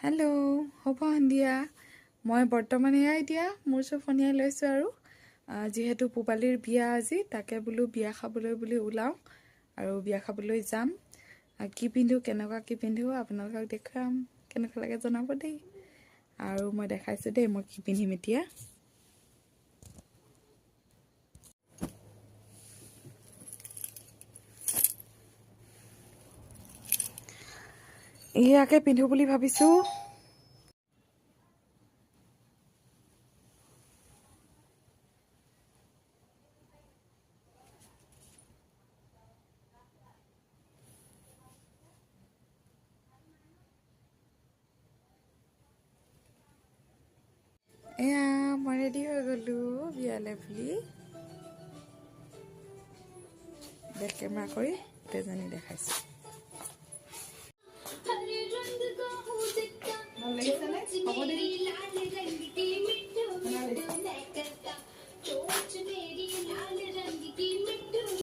hello' হ'ব সন্ধিয়া মই বৰ্তমান এতিয়া মোৰ চব ফনিয়াই লৈছোঁ আৰু যিহেতু পূবালীৰ বিয়া আজি তাকে বোলো বিয়া খাবলৈ বুলি ওলাওঁ আৰু বিয়া খাবলৈ যাম কি পিন্ধো কেনেকুৱা কি পিন্ধো আপোনালোকক দেখুৱাম কেনেকুৱা লাগে জনাব দেই আৰু মই দেখাইছোঁ দেই মই কি পিন্ধিম এতিয়া ইয়াকে পিন্ধো বুলি ভাবিছোঁ এয়া মই ৰেডি হৈ গ'লোঁ বিয়ালৈ বুলি বেক কেমেৰা কৰি গোটেইজনী দেখাইছোঁ